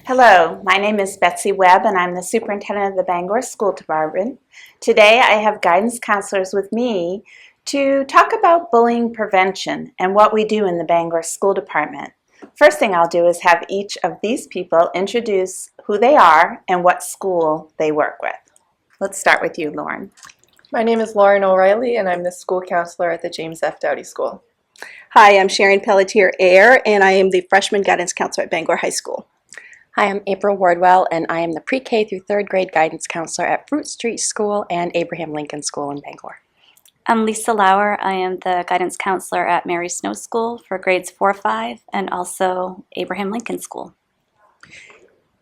Hello, my name is Betsy Webb and I'm the Superintendent of the Bangor School Department. Today I have guidance counselors with me to talk about bullying prevention and what we do in the Bangor School Department. First thing I'll do is have each of these people introduce who they are and what school they work with. Let's start with you, Lauren. My name is Lauren O'Reilly, and I'm the school counselor at the James F. Dowdy School. Hi, I'm Sharon Pelletier-Ayer, and I am the freshman guidance counselor at Bangor High School. Hi, I'm April Wardwell, and I am the pre-K through 3rd grade guidance counselor at Fruit Street School and Abraham Lincoln School in Bangor. I'm Lisa Lauer. I am the guidance counselor at Mary Snow School for grades 4-5 and also Abraham Lincoln School.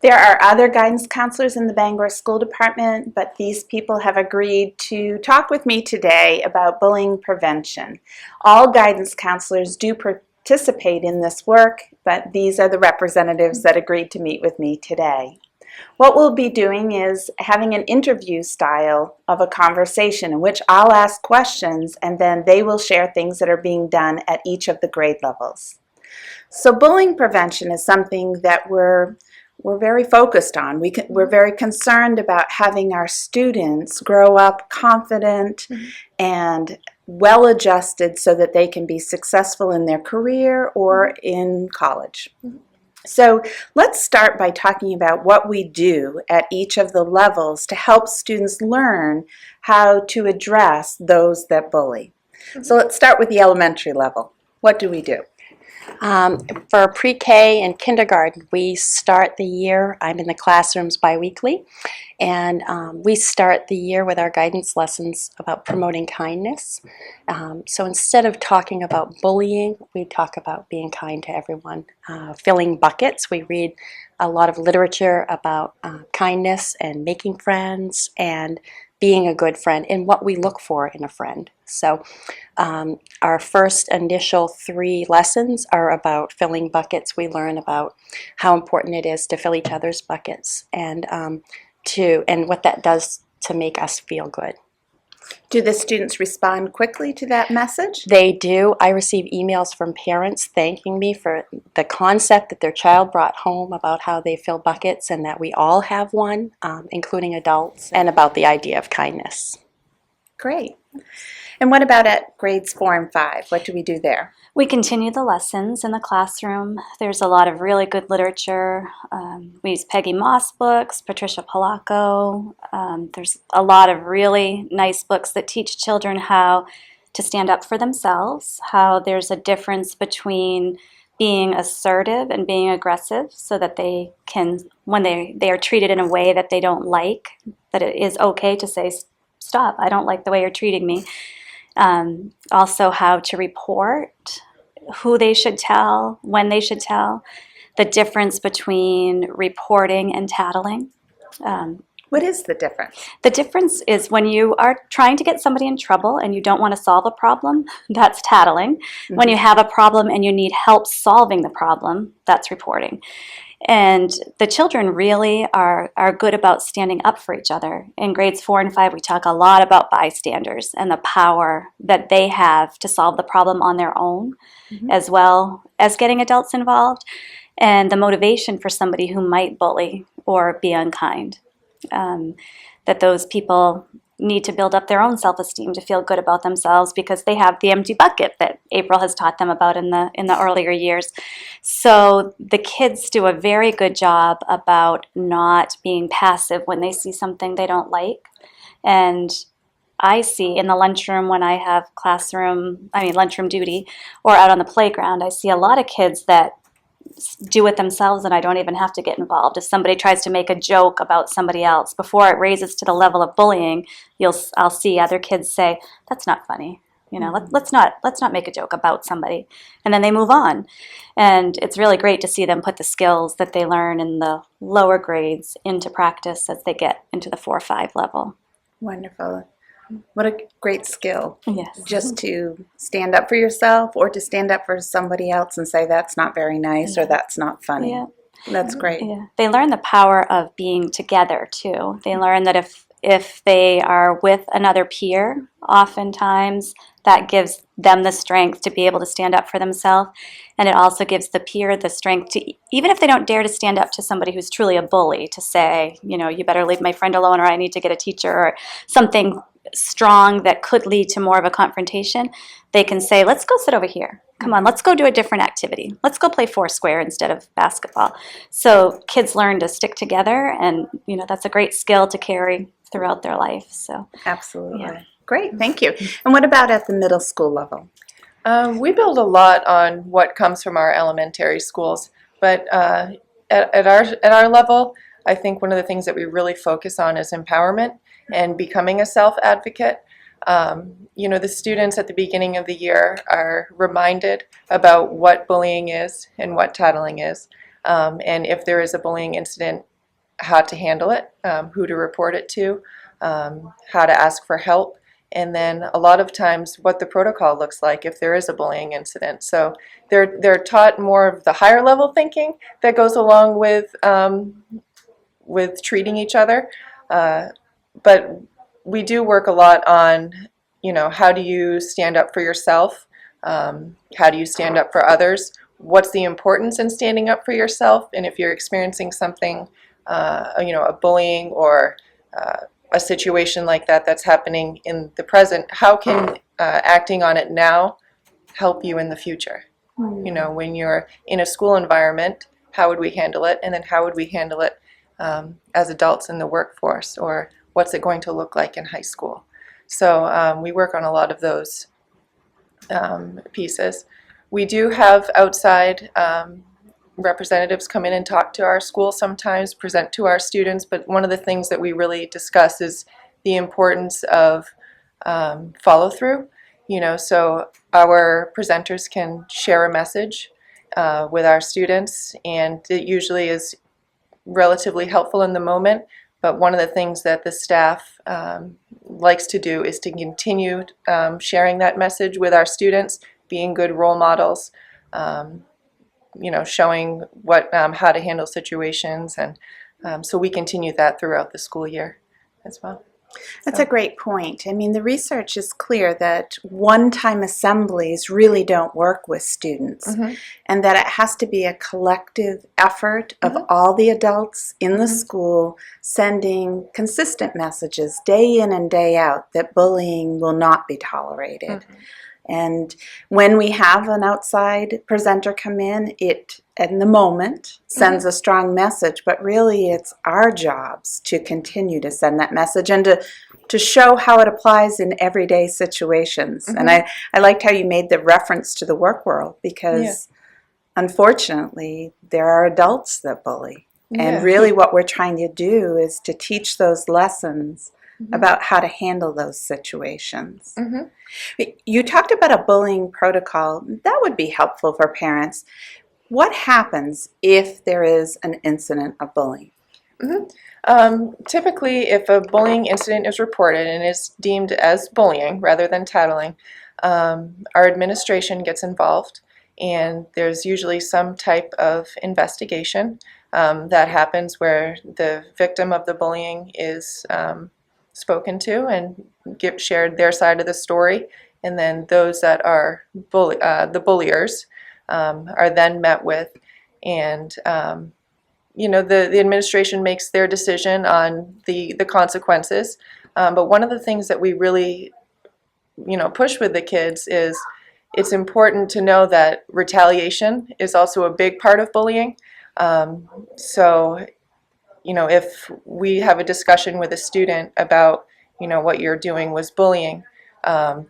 There are other guidance counselors in the Bangor School Department, but these people have agreed to talk with me today about bullying prevention. All guidance counselors do participate in this work, but these are the representatives that agreed to meet with me today. What we'll be doing is having an interview style of a conversation in which I'll ask questions and then they will share things that are being done at each of the grade levels. So bullying prevention is something that we're very focused on. We're very concerned about having our students grow up confident and well-adjusted so that they can be successful in their career or in college. So let's start by talking about what we do at each of the levels to help students learn how to address those that bully. So let's start with the elementary level. What do we do? For pre-K and kindergarten, we start the year, I'm in the classrooms bi-weekly, and we start the year with our guidance lessons about promoting kindness. So instead of talking about bullying, we talk about being kind to everyone. Filling buckets, we read a lot of literature about kindness and making friends and being a good friend and what we look for in a friend. So our first initial 3 lessons are about filling buckets. We learn about how important it is to fill each other's buckets and what that does to make us feel good. Do the students respond quickly to that message? They do. I receive emails from parents thanking me for the concept that their child brought home about how they fill buckets and that we all have one, including adults, and about the idea of kindness. Great. And what about at grades 4 and 5? What do we do there? We continue the lessons in the classroom. There's a lot of really good literature. We use Peggy Moss books, Patricia Polacco. There's a lot of really nice books that teach children how to stand up for themselves, how there's a difference between being assertive and being aggressive so that they can, when they are treated in a way that they don't like, that it is okay to say, stop, I don't like the way you're treating me. Also how to report, who they should tell, when they should tell, the difference between reporting and tattling. What is the difference? The difference is when you are trying to get somebody in trouble and you don't want to solve a problem, that's tattling. When you have a problem and you need help solving the problem, that's reporting. And the children really are good about standing up for each other. In grades 4 and 5, we talk a lot about bystanders and the power that they have to solve the problem on their own, as well as getting adults involved, and the motivation for somebody who might bully or be unkind. That those people need to build up their own self-esteem to feel good about themselves because they have the empty bucket that April has taught them about in the earlier years. So the kids do a very good job about not being passive when they see something they don't like. And I see in the lunchroom when I have lunchroom duty or out on the playground, I see a lot of kids that do it themselves and I don't even have to get involved. If somebody tries to make a joke about somebody else, before it raises to the level of bullying, I'll see other kids say, that's not funny. Let's not make a joke about somebody. And then they move on. And it's really great to see them put the skills that they learn in the lower grades into practice as they get into the 4-5 level. Wonderful. What a great skill. Yes. Just to stand up for yourself or to stand up for somebody else and say that's not very nice or that's not funny. Yeah. That's great. Yeah. They learn the power of being together too. They learn that if they are with another peer, oftentimes that gives them the strength to be able to stand up for themselves. And it also gives the peer the strength to, even if they don't dare to stand up to somebody who's truly a bully, to say, you know, you better leave my friend alone, or I need to get a teacher, or something strong that could lead to more of a confrontation, they can say, let's go sit over here. Come on, let's go do a different activity. Let's go play Foursquare instead of basketball. So kids learn to stick together, and you know, that's a great skill to carry throughout their life. So Absolutely. Yeah. Great, thank you. And what about at the middle school level? We build a lot on what comes from our elementary schools, but at our level, I think one of the things that we really focus on is empowerment and becoming a self-advocate. You know, the students at the beginning of the year are reminded about what bullying is and what tattling is, and if there is a bullying incident, how to handle it, who to report it to, how to ask for help, and then a lot of times what the protocol looks like if there is a bullying incident. So they're taught more of the higher level thinking that goes along with treating each other. But we do work a lot on, you know, how do you stand up for yourself? How do you stand up for others? What's the importance in standing up for yourself? And if you're experiencing something, you know, a bullying or a situation like that that's happening in the present, how can acting on it now help you in the future? You know, when you're in a school environment, how would we handle it? And then how would we handle it as adults in the workforce? Or what's it going to look like in high school? So we work on a lot of those pieces. We do have outside representatives come in and talk to our school sometimes, present to our students, but one of the things that we really discuss is the importance of follow-through. You know, so our presenters can share a message with our students, and it usually is relatively helpful in the moment, but one of the things that the staff likes to do is to continue sharing that message with our students, being good role models, you know, showing how to handle situations, and so we continue that throughout the school year as well. That's a great point. I mean, the research is clear that one-time assemblies really don't work with students, and that it has to be a collective effort of all the adults in the school sending consistent messages day in and day out that bullying will not be tolerated. And when we have an outside presenter come in, it, in the moment, sends a strong message, but really it's our jobs to continue to send that message and to show how it applies in everyday situations. And I liked how you made the reference to the work world, because unfortunately there are adults that bully. And really what we're trying to do is to teach those lessons about how to handle those situations. You talked about a bullying protocol. That would be helpful for parents. What happens if there is an incident of bullying? Typically, if a bullying incident is reported and is deemed as bullying rather than tattling, our administration gets involved, and there's usually some type of investigation that happens where the victim of the bullying is spoken to and shared their side of the story, and then those that are the bulliers are then met with, and you know, the administration makes their decision on the consequences. But one of the things that we really, you know, push with the kids is it's important to know that retaliation is also a big part of bullying. So, you know, if we have a discussion with a student about, you know, what you're doing was bullying,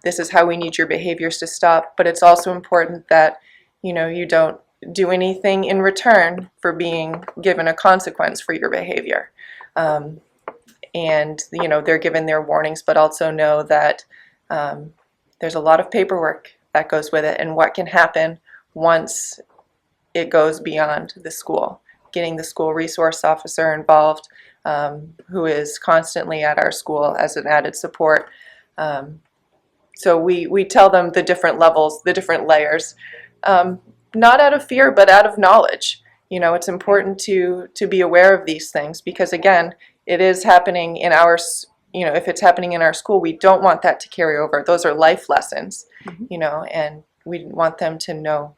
this is how we need your behaviors to stop, but it's also important that, you know, you don't do anything in return for being given a consequence for your behavior. And, you know, they're given their warnings, but also know that there's a lot of paperwork that goes with it and what can happen once it goes beyond the school. Getting the school resource officer involved, who is constantly at our school as an added support. So we tell them the different levels, the different layers, not out of fear, but out of knowledge. You know, it's important to be aware of these things because, again, it is happening in our if it's happening in our school, we don't want that to carry over. Those are life lessons, and we want them to know,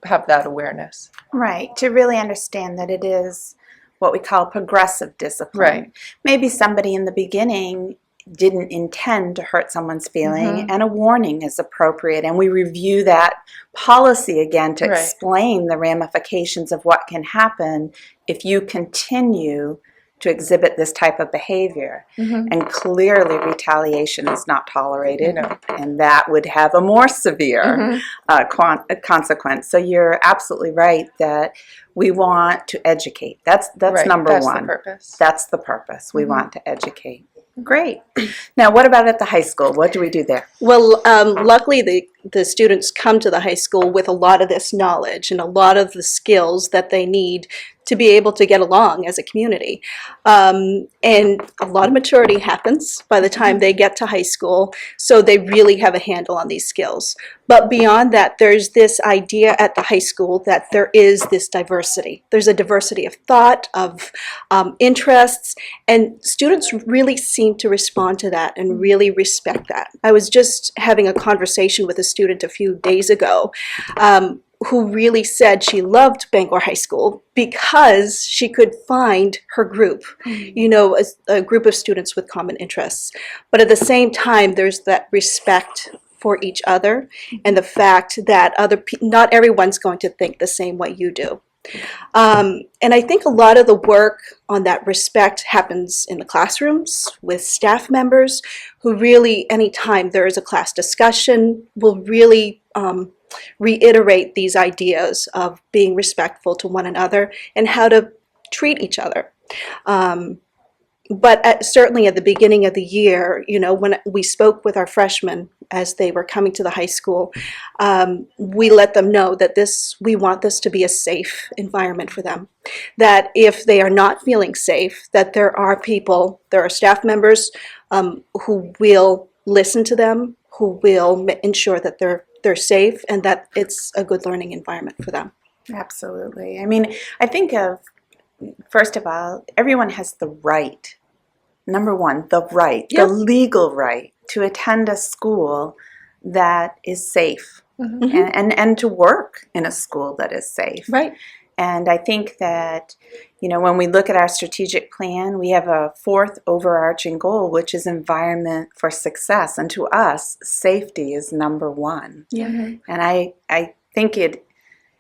have that awareness. Right, to really understand that it is what we call progressive discipline. Right. Maybe somebody in the beginning didn't intend to hurt someone's feeling, and a warning is appropriate, and we review that policy again to Right. explain the ramifications of what can happen if you continue to exhibit this type of behavior. And clearly retaliation is not tolerated, No. and that would have a more severe consequence. So you're absolutely right that we want to educate. That's Right. number That's one. the purpose. That's the purpose. We want to educate. Great. Now, what about at the high school? What do we do there? Well, luckily the students come to the high school with a lot of this knowledge and a lot of the skills that they need to be able to get along as a community. And a lot of maturity happens by the time they get to high school, so they really have a handle on these skills. But beyond that, there's this idea at the high school that there is this diversity. There's a diversity of thought, of interests, and students really seem to respond to that and really respect that. I was just having a conversation with a student a few days ago who really said she loved Bangor High School because she could find her group, a group of students with common interests. But at the same time, there's that respect for each other and the fact that not everyone's going to think the same way you do. And I think a lot of the work on that respect happens in the classrooms with staff members who really, anytime there is a class discussion, will really reiterate these ideas of being respectful to one another and how to treat each other. But certainly at the beginning of the year, when we spoke with our freshmen as they were coming to the high school, we let them know that we want this to be a safe environment for them. That if they are not feeling safe, that there are staff members who will listen to them, who will ensure that they're safe and that it's a good learning environment for them. Absolutely. I mean, I think first of all, everyone has the right, number one, the legal right to attend a school that is safe and to work in a school that is safe. Right. And I think that, when we look at our strategic plan, we have a fourth overarching goal, which is environment for success. And to us, safety is number one. Yeah. And I think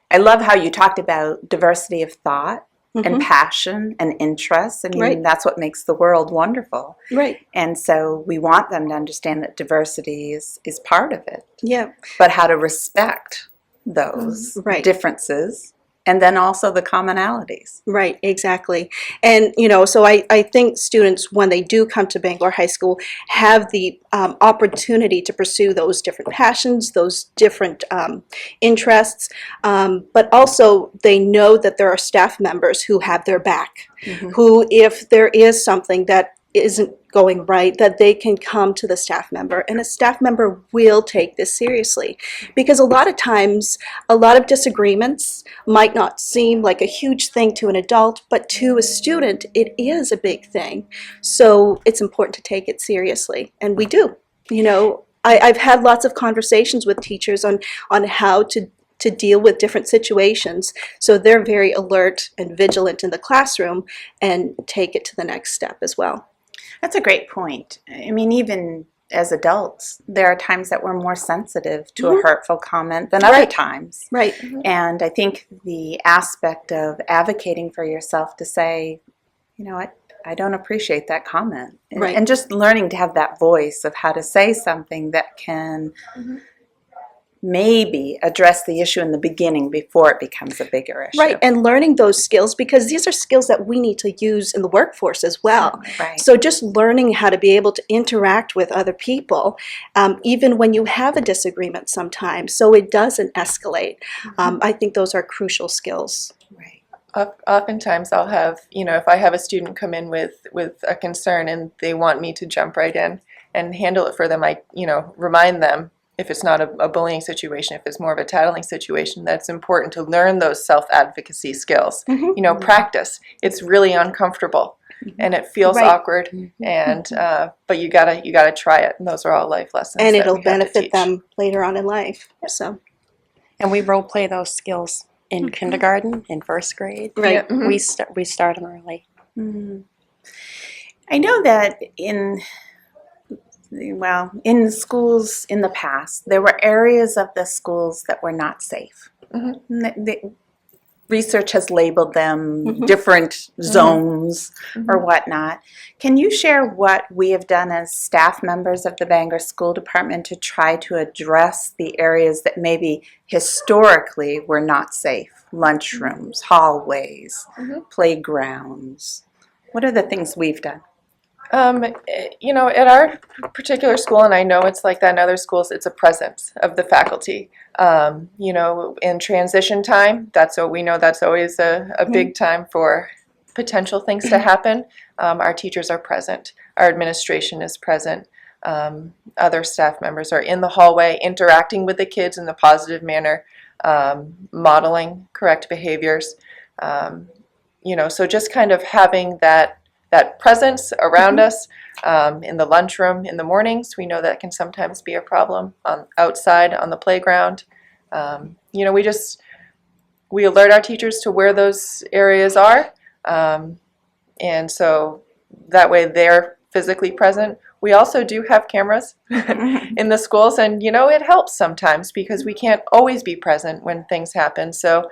I love how you talked about diversity of thought and passion and interest. I mean, that's what makes the world wonderful. Right. And so we want them to understand that diversity is part of it. Yeah. But how to respect those differences and then also the commonalities. Right, exactly. And, so I think students, when they do come to Bangor High School, have the opportunity to pursue those different passions, those different interests, but also they know that there are staff members who have their back, who, if there is something that isn't going right, that they can come to the staff member, and a staff member will take this seriously. Because a lot of times, a lot of disagreements might not seem like a huge thing to an adult, but to a student, it is a big thing. So it's important to take it seriously, and we do. I've had lots of conversations with teachers on how to deal with different situations, so they're very alert and vigilant in the classroom and take it to the next step as well. That's a great point. I mean, even as adults, there are times that we're more sensitive to a hurtful comment than other times. Right. And I think the aspect of advocating for yourself to say, I don't appreciate that comment. And just learning to have that voice of how to say something that can maybe address the issue in the beginning before it becomes a bigger issue. Right, and learning those skills, because these are skills that we need to use in the workforce as well. Right. So just learning how to be able to interact with other people, even when you have a disagreement sometimes, so it doesn't escalate. I think those are crucial skills. Right. Oftentimes I'll have, if I have a student come in with a concern and they want me to jump right in and handle it for them, I, remind them, if it's not a bullying situation, if it's more of a tattling situation, that's important to learn those self-advocacy skills. Practice. It's really uncomfortable. and it feels Right. awkward, and but you gotta try it, and those are all life lessons. And that it'll we have to benefit teach. them later on in life. So, And we role play those skills in kindergarten, in first grade. right. Yeah, mhm. We start them early. Mhm. I know that in in schools in the past, there were areas of the schools that were not safe. Mhm. The research has labeled them Mhm. different zones Mhm. or whatnot. Can you share what we have done as staff members of the Bangor School Department to try to address the areas that maybe historically were not safe? Lunchrooms, hallways, Mhm. playgrounds. What are the things we've done? You know, at our particular school, and I know it's like that in other schools, it's a presence of the faculty. You know, in transition time, that's what we know, that's always a big time for potential things to happen. Our teachers are present, our administration is present, other staff members are in the hallway interacting with the kids in a positive manner, modeling correct behaviors. You know, so just kind of having that presence around us in the lunchroom in the mornings. We know that can sometimes be a problem outside on the playground. You know, we alert our teachers to where those areas are, and so that way they're physically present. We also do have cameras in the schools, and you know, it helps sometimes because we can't always be present when things happen. So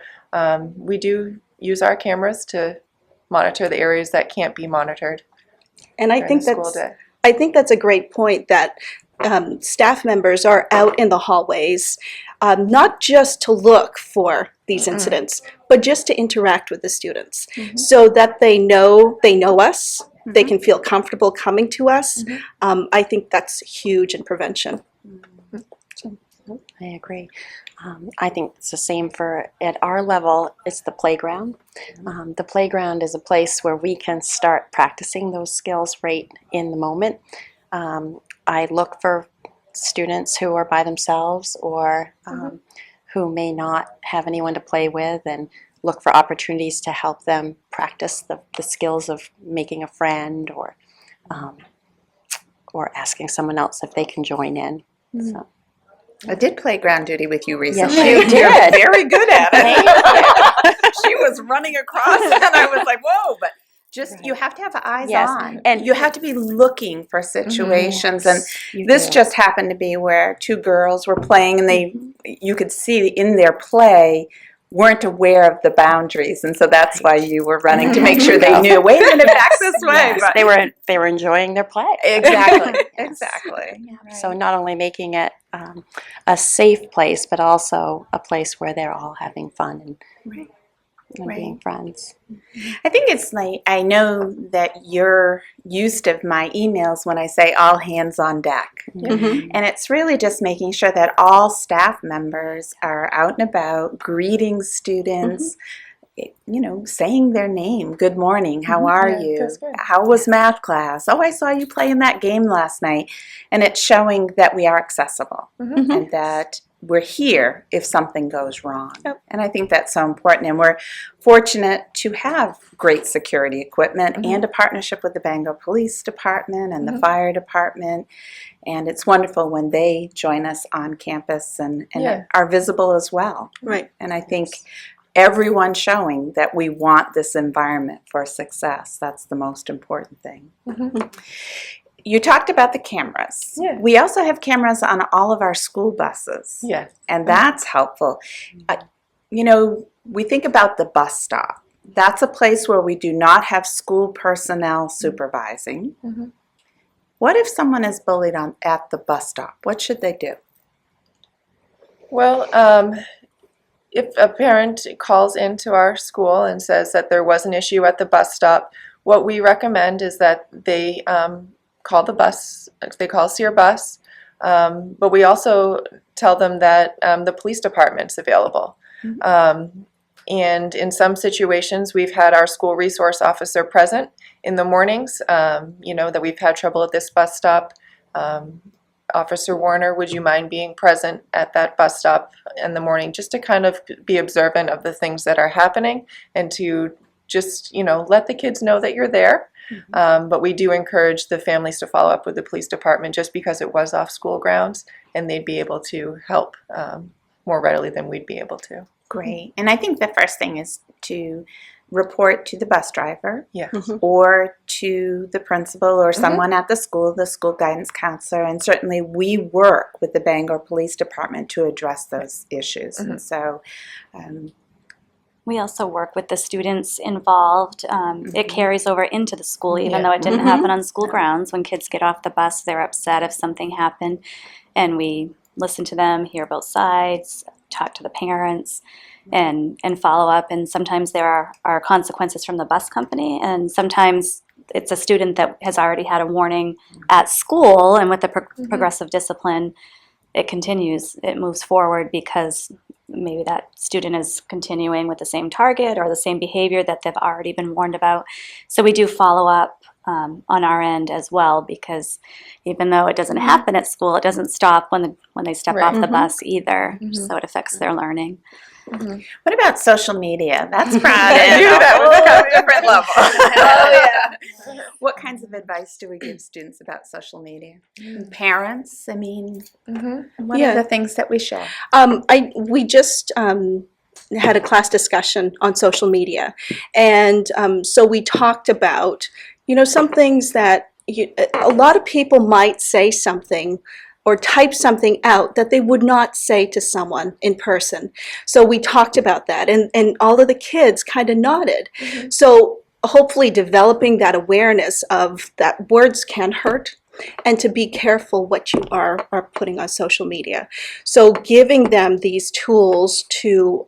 we do use our cameras to monitor the areas that can't be monitored And I during think the school that's day. I think that's a great point that staff members are out in the hallways, not just to look for these incidents, but just to interact with the students, so that they know us. They can feel comfortable coming to us. I think that's huge in prevention. I agree. I think it's the same for, at our level, it's the playground. The playground is a place where we can start practicing those skills right in the moment. I look for students who are by themselves or who may not have anyone to play with, and look for opportunities to help them practice the skills of making a friend or asking someone else if they can join in. So. I did playground duty with you Yes, recently. you You're did. very good at Thank it. She was running across, and I was like, "Whoa!" But just you have to have eyes Yes, on, and- you have to be looking for situations. And You this do. just happened to be where two girls were playing, and you could see in their play weren't aware of the boundaries, and so that's why you were running to make sure they knew. Wait a minute, back this way. Yes, But they were enjoying their play. exactly, exactly. So not only making it a safe place, but also a place where they're all having fun and being friends. I think it's like, I know that you're used to my emails when I say all hands on deck. Mhm. And it's really just making sure that all staff members are out and about, greeting students, you know, saying their name. Good morning, how are Yeah, you? that's good. How was math class? Oh, I saw you playing that game last night. And it's showing that we are accessible and that we're here if something goes wrong. Yep. And I think that's so important. And we're fortunate to have great security equipment and a partnership with the Bangor Police Department and the Fire Department. And it's wonderful when they join us on campus and are visible as well. Right. And I think everyone showing that we want this environment for success. That's the most important thing. You talked about the cameras. Yeah. We also have cameras on all of our school buses. Yes. And that's helpful. You know, we think about the bus stop. That's a place where we do not have school personnel supervising. What if someone is bullied at the bus stop? What should they do? Well, if a parent calls into our school and says that there was an issue at the bus stop, what we recommend is that they call the bus, they call Sear Bus, but we also tell them that the police department's available. And in some situations, we've had our school resource officer present in the mornings, you know, that we've had trouble at this bus stop. Officer Warner, would you mind being present at that bus stop in the morning, just to kind of be observant of the things that are happening and to just, you know, let the kids know that you're there. But we do encourage the families to follow up with the police department just because it was off school grounds, and they'd be able to help more readily than we'd be able to. Great. And I think the first thing is to report to the bus driver Yeah. or to the principal or someone at the school guidance counselor. And certainly we work with the Bangor Police Department to address those issues. And so We also work with the students involved. It carries over into the school, even though it didn't happen on school grounds. When kids get off the bus, they're upset if something happened. And we listen to them, hear both sides, talk to the parents, and follow up. And sometimes there are consequences from the bus company, and sometimes it's a student that has already had a warning at school, and with the progressive discipline, it continues, it moves forward because maybe that student is continuing with the same target or the same behavior that they've already been warned about. So we do follow up on our end as well, because even though it doesn't happen at school, it doesn't stop when they step off the bus either. So it affects their learning. what about social media? That's brought I in knew a that was whole coming. different level. Oh, What kinds of advice do we give students about social media? Parents, I mean, what are the things that we share? We just had a class discussion on social media, and so we talked about, some things that a lot of people might say something or type something out that they would not say to someone in person. So we talked about that, and all of the kids kind of nodded. So hopefully developing that awareness of that words can hurt, and to be careful what you are putting on social media. So giving them these tools to,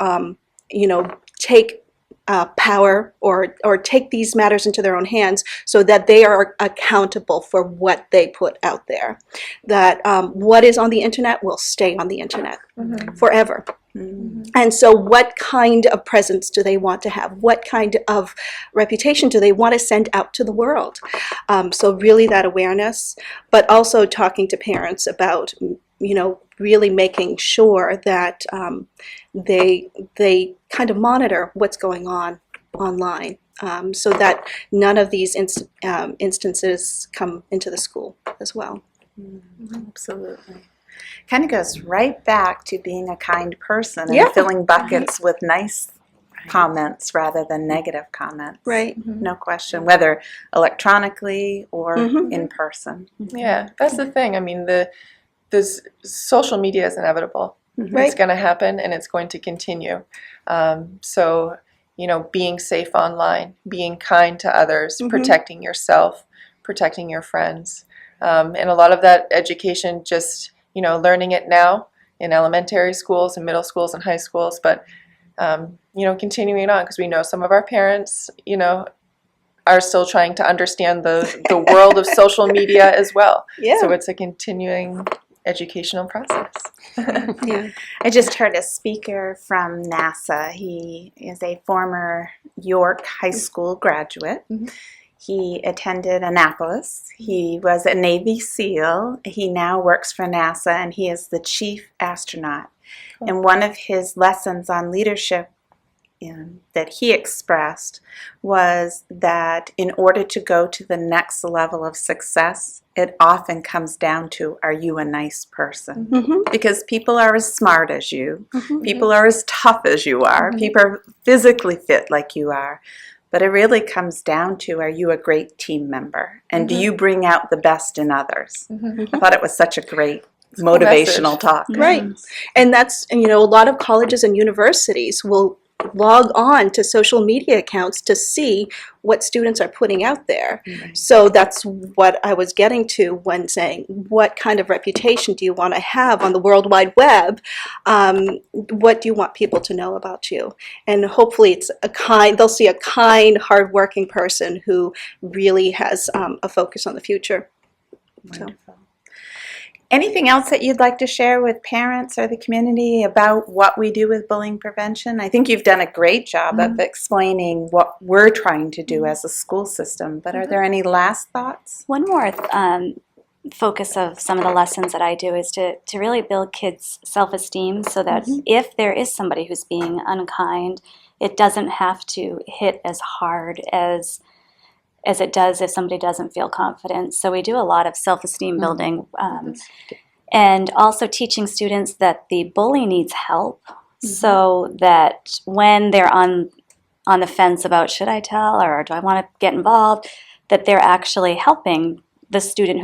take power or take these matters into their own hands, so that they are accountable for what they put out there. That what is on the internet will stay on the internet forever. And so what kind of presence do they want to have? What kind of reputation do they want to send out to the world? So really that awareness, but also talking to parents about, really making sure that they kind of monitor what's going on online, so that none of these instances come into the school as well. Absolutely. Kind of goes right back to being a kind person and filling buckets with nice comments rather than negative comments. Right. No question, whether electronically or in person. Yeah, that's the thing. I mean, the social media is inevitable. It's going to happen, and it's going to continue. So, being safe online, being kind to others, protecting yourself, protecting your friends, and a lot of that education, just learning it now in elementary schools and middle schools and high schools, but continuing on, because we know some of our parents, are still trying to understand the world of social media as well. Yeah. So it's a continuing educational process. I just heard a speaker from NASA. He is a former York High School graduate. He attended Annapolis. He was a Navy SEAL. He now works for NASA, and he is the chief astronaut. Cool. And one of his lessons on leadership that he expressed was that in order to go to the next level of success, it often comes down to, are you a nice person? Because people are as smart as you. People are as tough as you are. People are physically fit like you are. But it really comes down to, are you a great team member? And do you bring out the best in others? I thought it was such a great motivational talk. Right. And that's, a lot of colleges and universities will log on to social media accounts to see what students are putting out there. So that's what I was getting to when saying, what kind of reputation do you want to have on the World Wide Web? What do you want people to know about you? And hopefully it's they'll see a kind, hardworking person who really has a focus on the future. Wonderful. Anything else that you'd like to share with parents or the community about what we do with bullying prevention? I think you've done a great job of explaining what we're trying to do as a school system, but are there any last thoughts? One more focus of some of the lessons that I do is to really build kids' self-esteem, so that if there is somebody who's being unkind, it doesn't have to hit as hard as as it does if somebody doesn't feel confident. So we do a lot of self-esteem building, and also teaching students that the bully needs help, so that when they're on the fence about should I tell or do I want to get involved, that they're actually helping the student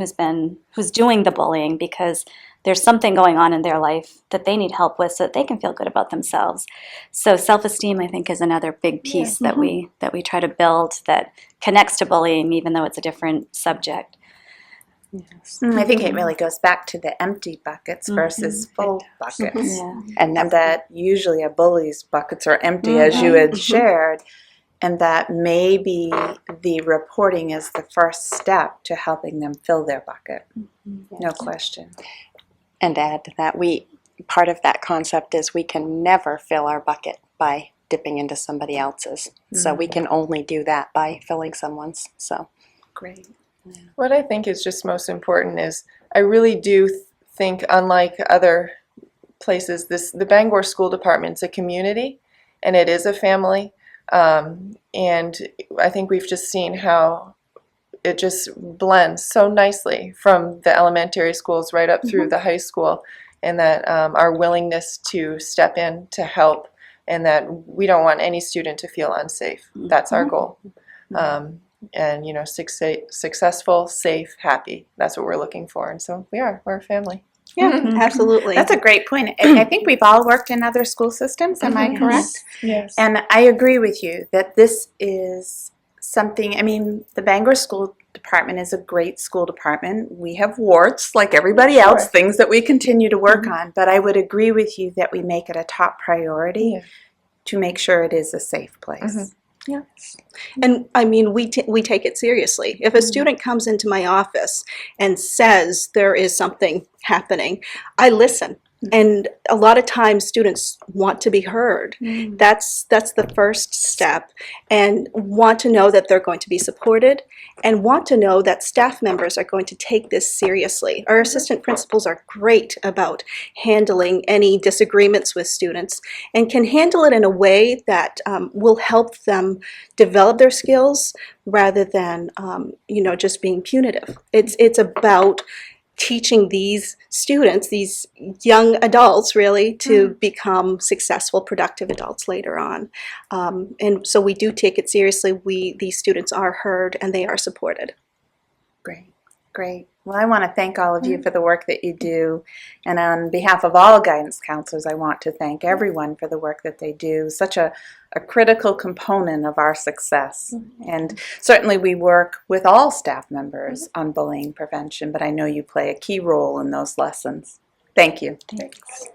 who's doing the bullying, because there's something going on in their life that they need help with so that they can feel good about themselves. So self-esteem, I think, is another big piece that we try to build that connects to bullying, even though it's a different subject. Yes. I think it really goes back to the empty buckets versus full buckets. Yeah. And And that usually a bully's buckets are empty, as you had shared, and that maybe the reporting is the first step to helping them fill their bucket. No question. And add to that, part of that concept is we can never fill our bucket by dipping into somebody else's. So we can only do that by filling someone's. So Great. What I think is just most important is I really do think, unlike other places, the Bangor School Department is a community, and it is a family. And I think we've just seen how it just blends so nicely from the elementary schools right up through the high school, and that our willingness to step in to help, and that we don't want any student to feel unsafe. That's our goal. And successful, safe, happy. That's what we're looking for. And so we're a family. Yeah, absolutely. That's a great point. I think we've all worked in other school systems, am I correct? Yes. And I agree with you that this is something, the Bangor School Department is a great school department. We have warts like everybody else, things that we continue to work on, but I would agree with you that we make it a top priority to make sure it is a safe place. Yes. And we take it seriously. If a student comes into my office and says there is something happening, I listen. And a lot of times students want to be heard. That's the first step, and want to know that they're going to be supported, and want to know that staff members are going to take this seriously. Our assistant principals are great about handling any disagreements with students, and can handle it in a way that will help them develop their skills rather than just being punitive. It's about teaching these students, these young adults really, to become successful, productive adults later on. And so we do take it seriously. These students are heard and they are supported. Great. Well, I want to thank all of you for the work that you do. And on behalf of all guidance counselors, I want to thank everyone for the work that they do. Such a critical component of our success. And certainly we work with all staff members on bullying prevention, but I know you play a key role in those lessons. Thank you. Thanks.